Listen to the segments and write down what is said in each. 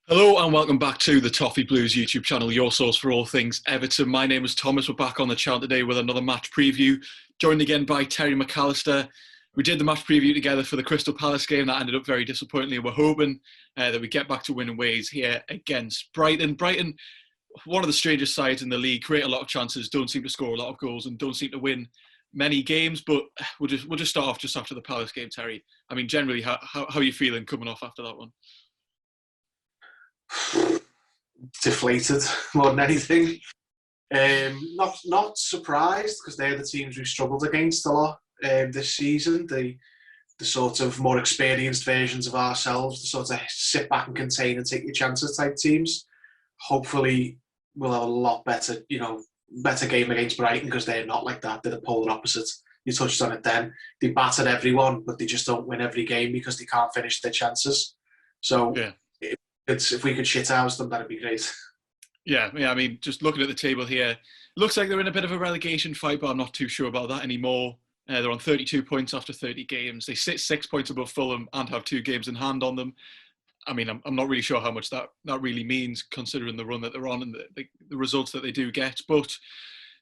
Hello and welcome back to the Toffee Blues YouTube channel, your source for all things Everton. My name is Thomas. We're back on the channel today with another match preview, joined again by Terry McAllister. We did the match preview together for the Crystal Palace game. That ended up very disappointingly. We're hoping that we get back to winning ways here against Brighton. Brighton, one of the strangest sides in the league, create a lot of chances, don't seem to score a lot of goals and don't seem to win many games. But we'll just start off just after the Palace game, Terry. I mean, generally, how are you feeling coming off after that one? Deflated more than anything. Not surprised because they're the teams we've struggled against a lot this season. The sort of more experienced versions of ourselves, the sort of sit back and contain and take your chances type teams. Hopefully, we'll have a lot better, better game against Brighton because they're not like that. They're the polar opposite. You touched on it then. They batter everyone, but they just don't win every game because they can't finish their chances. So. Yeah. If we could shithouse them, that'd be great. Yeah, I mean, just looking at the table here, looks like they're in a bit of a relegation fight, but I'm not too sure about that anymore. They're on 32 points after 30 games. They sit 6 points above Fulham and have 2 games in hand on them. I mean, I'm not really sure how much that really means, considering the run that they're on and the results that they do get. But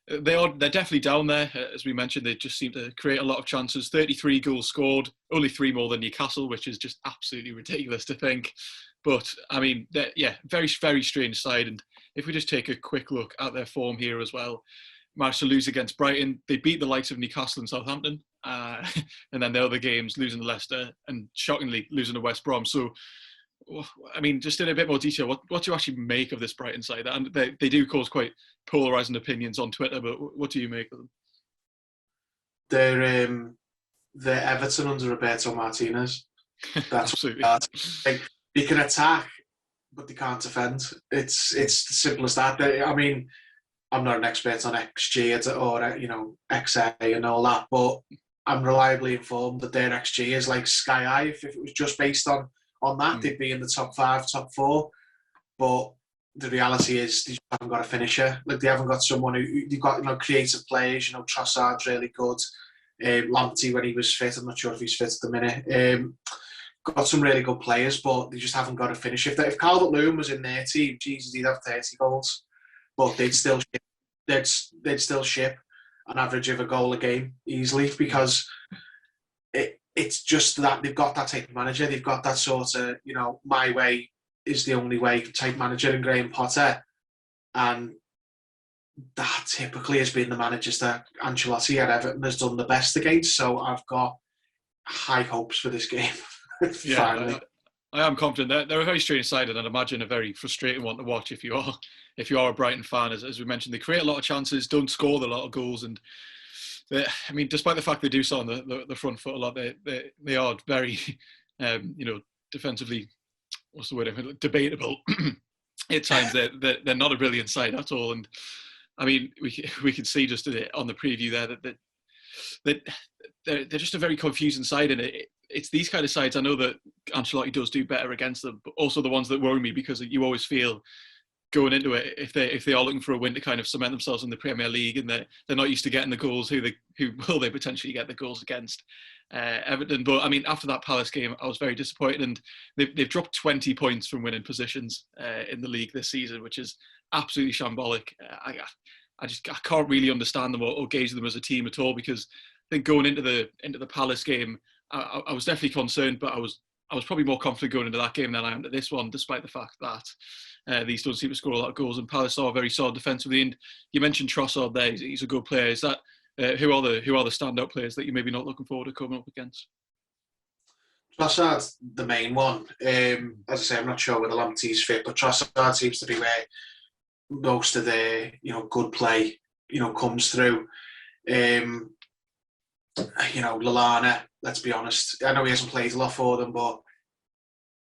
they're definitely down there. As we mentioned, they just seem to create a lot of chances. 33 goals scored, only 3 more than Newcastle, which is just absolutely ridiculous to think. But, I mean, very, very strange side. And if we just take a quick look at their form here as well, managed to lose against Brighton. They beat the likes of Newcastle and Southampton. And then the other games, losing to Leicester and shockingly losing to West Brom. So, I mean, just in a bit more detail, what do you actually make of this Brighton side? And they do cause quite polarising opinions on Twitter, but what do you make of them? They're Everton under Roberto Martinez. That's absolutely. They can attack, but they can't defend. It's as simple as that. I mean, I'm not an expert on XG or XA and all that, but I'm reliably informed that their XG is like sky high. If it was just based on that, they'd be in the top 5, top 4. But the reality is they just haven't got a finisher. Like they haven't got someone they've got creative players. Trossard's really good. Lamptey when he was fit. I'm not sure if he's fit at the minute. Got some really good players, but they just haven't got a finish. If Calvert-Lewin was in their team, Jesus, he'd have 30 goals, but they'd still ship an average of a goal a game easily because it's just that they've got that type of manager. They've got that sort of my way is the only way type manager in Graham Potter, and that typically has been the managers that Ancelotti at Everton has done the best against. So I've got high hopes for this game. Yeah, I am confident. They're a very strange side, and I'd imagine a very frustrating one to watch if you are a Brighton fan. As we mentioned, they create a lot of chances, don't score a lot of goals, and I mean, despite the fact they do sit on the front foot a lot, they are very, defensively, what's the word? Debatable. At times, they're not a brilliant side at all, and I mean, we can see just on the preview there that they're just a very confusing side, and it's these kind of sides. I know that Ancelotti does do better against them, but also the ones that worry me because you always feel going into it if they are looking for a win to kind of cement themselves in the Premier League and they're not used to getting the goals, who will they potentially get the goals against? Everton. But I mean, after that Palace game, I was very disappointed, and they've dropped 20 points from winning positions in the league this season, which is absolutely shambolic. I can't really understand them or gauge them as a team at all, because I think going into the Palace game, I was definitely concerned, but I was probably more confident going into that game than I am to this one, despite the fact that these don't seem to score a lot of goals, and Palace are very solid defensively. And you mentioned Trossard there; he's a good player. Is that who are the standout players that you're maybe not looking forward to coming up against? Trossard's the main one. As I say, I'm not sure whether Lamptey's fit, but Trossard seems to be where most of the good play comes through. Lallana, let's be honest, I know he hasn't played a lot for them, but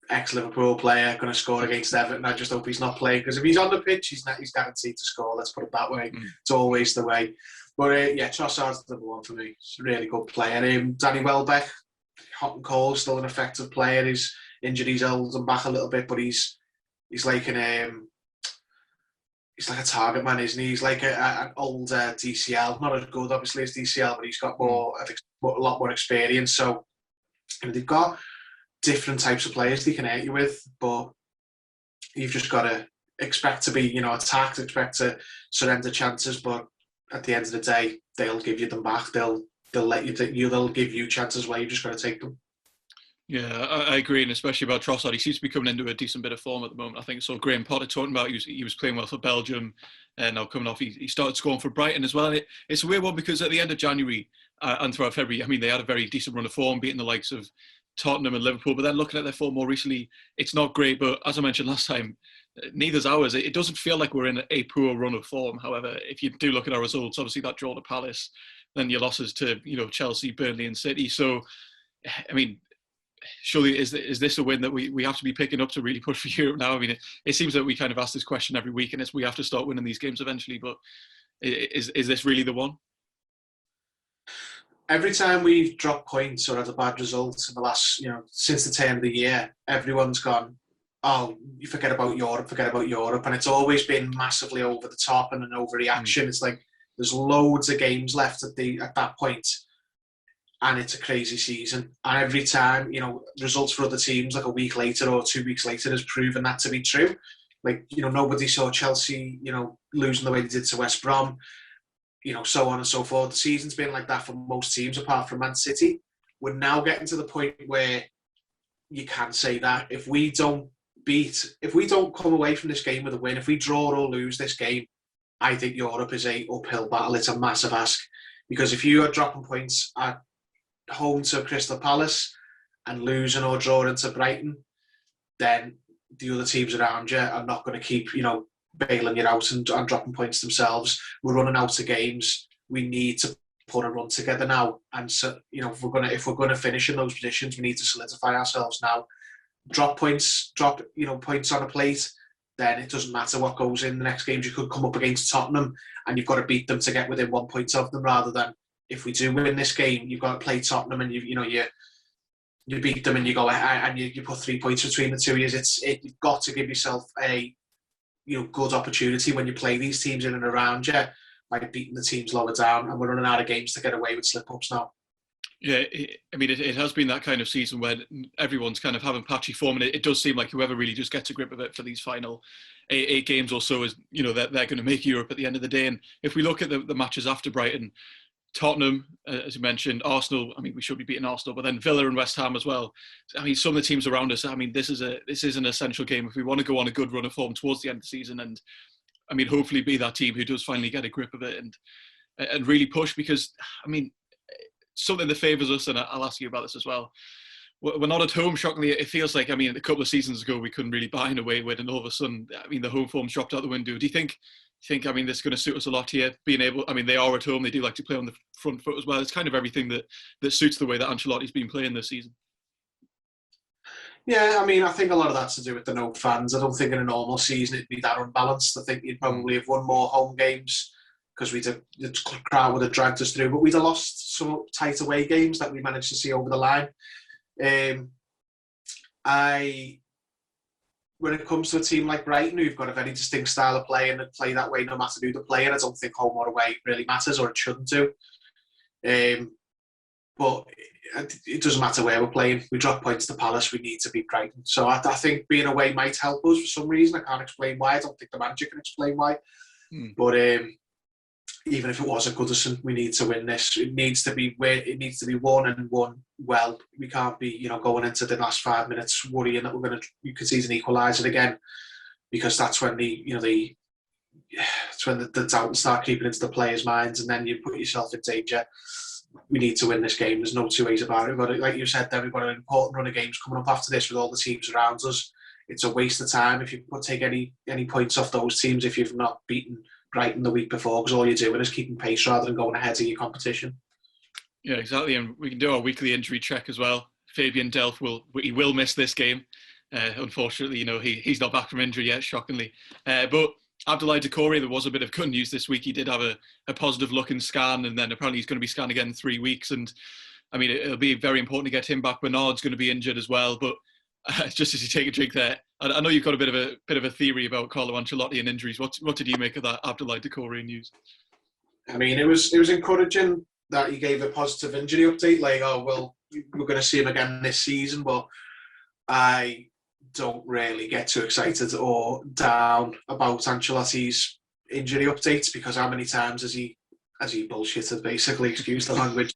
ex-Liverpool player, going to score against Everton. I just hope he's not playing, because if he's on the pitch, he's guaranteed to score, let's put it that way. It's always the way. But Trossard's the number one for me. He's a really good player. Danny Welbeck, hot and cold, still an effective player. His injuries held him back a little bit, but he's like he's like a target man, isn't he? He's like an old DCL, not as good obviously as DCL, but he's got a lot more experience. So they've got different types of players they can hit you with, but you've just got to expect to be, attacked, expect to surrender chances, but at the end of the day, they'll give you them back. They'll let they'll give you chances where you've just got to take them. Yeah, I agree, and especially about Trossard. He seems to be coming into a decent bit of form at the moment. I think so. Graham Potter talking about he was playing well for Belgium, and now coming off, he started scoring for Brighton as well. And it's a weird one because at the end of January and throughout February, I mean, they had a very decent run of form, beating the likes of Tottenham and Liverpool. But then looking at their form more recently, it's not great. But as I mentioned last time, neither's ours. It doesn't feel like we're in a poor run of form. However, if you do look at our results, obviously that draw to Palace, then your losses to Chelsea, Burnley, and City. So, I mean, surely is this a win that we have to be picking up to really push for Europe now? I mean, it seems that we kind of ask this question every week, and we have to start winning these games eventually. But is this really the one? Every time we've dropped points or had a bad result in the last, since the turn of the year, everyone's gone, oh, you forget about Europe, and it's always been massively over the top and an overreaction. It's like there's loads of games left at that point, and it's a crazy season. And every time, results for other teams like a week later or 2 weeks later has proven that to be true. Like, nobody saw Chelsea, losing the way they did to West Brom, so on and so forth. The season's been like that for most teams apart from Man City. We're now getting to the point where you can say that if we don't come away from this game with a win, if we draw or lose this game, I think Europe is a uphill battle. It's a massive ask, because if you are dropping points at home to Crystal Palace and losing or drawing to Brighton, then the other teams around you are not going to keep, bailing you out and dropping points themselves. We're running out of games. We need to put a run together now. And so, if we're going to finish in those positions, we need to solidify ourselves now. Drop points on a plate, then it doesn't matter what goes in the next games. You could come up against Tottenham and you've got to beat them to get within 1 point of them, rather than if we do win this game, you've got to play Tottenham and you beat them and you go and you put 3 points between the 2 years. You've got to give yourself a good opportunity when you play these teams in and around you by beating the teams lower down, and we're running out of games to get away with slip-ups now. Yeah, it has been that kind of season where everyone's kind of having patchy form, and it does seem like whoever really just gets a grip of it for these final eight games or so is, they're going to make Europe at the end of the day. And if we look at the matches after Brighton, Tottenham, as you mentioned, Arsenal, I mean, we should be beating Arsenal, but then Villa and West Ham as well. I mean, some of the teams around us, I mean, this is an essential game if we want to go on a good run of form towards the end of the season, and I mean, hopefully be that team who does finally get a grip of it and really push, because, I mean, something that favours us, and I'll ask you about this as well. We're not at home, shockingly. It feels like, I mean, a couple of seasons ago, we couldn't really buy an away win, and all of a sudden, I mean, the home form's dropped out the window. Do you think, I mean, this is going to suit us a lot here, I mean, they are at home, they do like to play on the front foot as well. It's kind of everything that suits the way that Ancelotti's been playing this season. Yeah, I mean, I think a lot of that's to do with the no fans. I don't think in a normal season it'd be that unbalanced. I think you'd probably have won more home games because the crowd would have dragged us through, but we'd have lost some tight away games that we managed to see over the line. When it comes to a team like Brighton, who've got a very distinct style of play and play that way no matter who they're playing, I don't think home or away really matters, or it shouldn't do. But it doesn't matter where we're playing. We drop points to Palace, we need to beat Brighton. So I think being away might help us for some reason. I can't explain why. I don't think the manager can explain why. But even if it was at Goodison, we need to win this. It needs to be won and won well. We can't be, going into the last 5 minutes worrying that we're going to concede an equaliser again, because that's when the doubt will start creeping into the players' minds, and then you put yourself in danger. We need to win this game. There's no two ways about it. But like you said, we've got an important run of games coming up after this with all the teams around us. It's a waste of time if you take any points off those teams if you've not beaten Brighton the week before, because all you're doing is keeping pace rather than going ahead of your competition. Yeah, exactly. And we can do our weekly injury check as well. Fabian Delph will miss this game. Unfortunately, he's not back from injury yet, shockingly. But Abdoulaye Doucouré, there was a bit of good news this week. He did have a positive looking scan, and then apparently he's going to be scanned again in 3 weeks. And I mean, it'll be very important to get him back. Bernard's going to be injured as well. But just as you take a drink there, I know you've got a bit of a theory about Carlo Ancelotti and injuries. What did you make of that Abdoulaye Doucouré news? I mean, it was encouraging that he gave a positive injury update. Like, oh well, we're going to see him again this season. But I don't really get too excited or down about Ancelotti's injury updates, because how many times has he bullshitted, basically, excuse the language.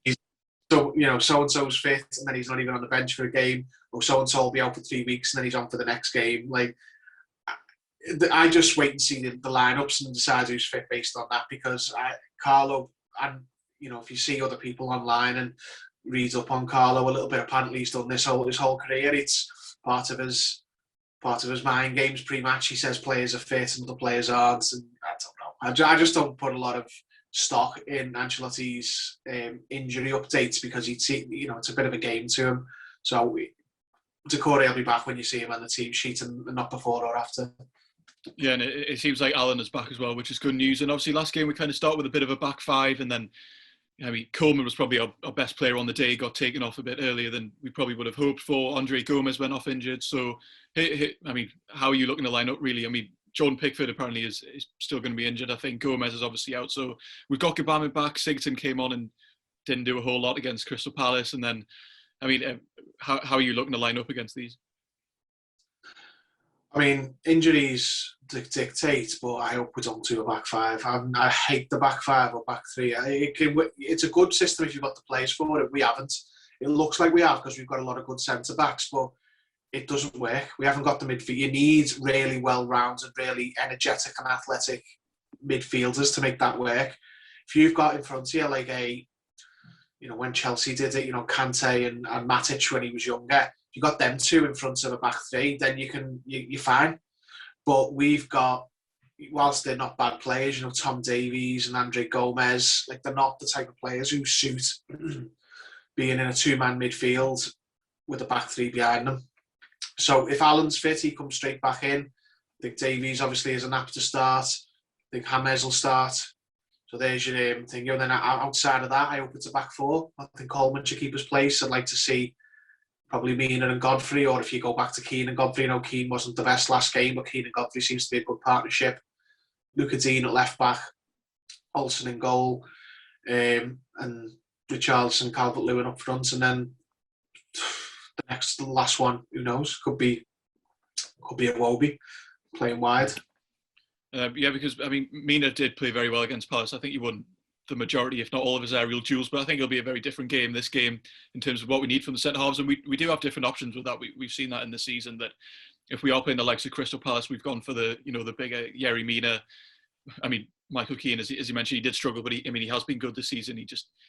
So, so and so's fit, and then he's not even on the bench for a game, or so and so will be out for 3 weeks, and then he's on for the next game. Like, I just wait and see the lineups and decide who's fit based on that, because Carlo, and if you see other people online and read up on Carlo a little bit, apparently he's done his whole career. It's part of his mind games pre-match. He says players are fit and other players aren't, and I don't know. I just don't put a lot of stock in Ancelotti's injury updates, because it's a bit of a game to him. So Decore will be back when you see him on the team sheet, and not before or after. Yeah, and it seems like Alan is back as well, which is good news. And obviously last game we kind of start with a bit of a back five, and then Coleman was probably our best player on the day, got taken off a bit earlier than we probably would have hoped for. Andre Gomez went off injured. So, how are you looking to line up, really? Jordan Pickford apparently is still going to be injured. I think Gomez is obviously out. So we've got Gabama back. Sigurdsson came on and didn't do a whole lot against Crystal Palace. And then, how are you looking to line up against these? Injuries dictate, but I hope we don't do a back five. I hate the back five or back three. It's a good system if you've got the players for it. We haven't. It looks like we have, because we've got a lot of good centre-backs, but it doesn't work. We haven't got the midfield. You need really well-rounded, really energetic and athletic midfielders to make that work. If you've got in front of you, like when Chelsea did it, Kante and Matic when he was younger, if you got them two in front of a back three, then you're fine. But we've got, whilst they're not bad players, Tom Davies and Andre Gomez, like, they're not the type of players who suit being in a two-man midfield with a back three behind them. So if Alan's fit, he comes straight back in. I think Davies obviously is an apt to start. I think James will start. So there's your thing. And then outside of that, I hope it's a back four. I think Coleman should keep his place. I'd like to see probably Mina and Godfrey, or if you go back to Keane and Godfrey, Keane wasn't the best last game, but Keane and Godfrey seems to be a good partnership. Luca Dean at left back, Olsen in goal, and Richarlison, Calvert-Lewin up front, and then the last one, who knows, could be Iwobi playing wide. Because Mina did play very well against Palace. I think he won the majority, if not all, of his aerial duels, but I think it'll be a very different game this game in terms of what we need from the centre halves, and we do have different options with that. We've seen that in the season, that if we are playing the likes of Crystal Palace, we've gone for the bigger Yerry Mina. Michael Keane, as you mentioned, he did struggle, but he has been good this season.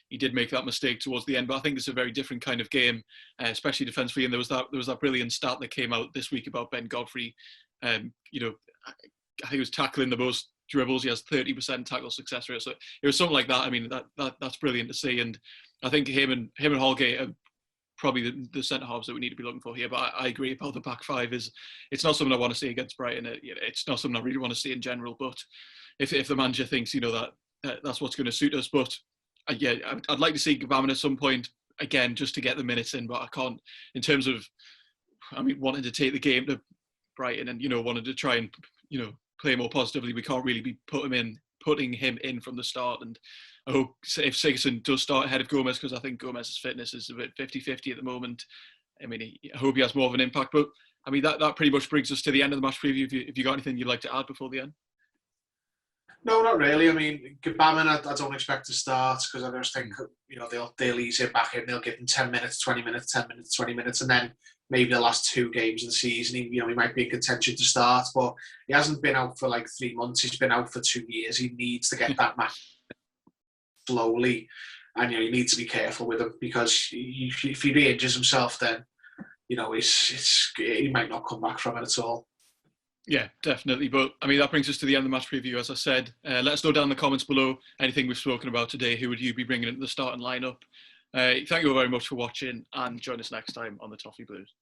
He did make that mistake towards the end, but I think it's a very different kind of game, especially defensively. And there was that brilliant stat that came out this week about Ben Godfrey. I think he was tackling the most dribbles. He has 30% tackle success rate. So it was something like that. That's brilliant to see. And I think him and Holgate are probably the centre halves that we need to be looking for here. But I agree about the back five. It's not something I want to see against Brighton. It's not something I really want to see in general. But if the manager thinks that's what's going to suit us, but I'd like to see Gabama at some point again, just to get the minutes in. But I can't, in terms of wanting to take the game to Brighton and wanting to try and play more positively, we can't really be putting him in from the start. And I hope if Sigurdsson does start ahead of Gomez, because I think Gomez's fitness is a bit 50-50 at the moment. I hope he has more of an impact. But that pretty much brings us to the end of the match preview. If you got anything you'd like to add before the end? No, not really. Gabama, I don't expect to start, because I just think they'll ease him back in. They'll give him 10 minutes, 20 minutes, 10 minutes, 20 minutes, and then maybe the last two games of the season, he might be in contention to start. But he hasn't been out for like 3 months. He's been out for 2 years. He needs to get that match slowly, and you need to be careful with him, because if he re-injures himself, then he might not come back from it at all. Yeah, definitely. But that brings us to the end of the match preview. As I said, let us know down in the comments below anything we've spoken about today. Who would you be bringing into the starting lineup? Thank you all very much for watching, and join us next time on the Toffee Blues.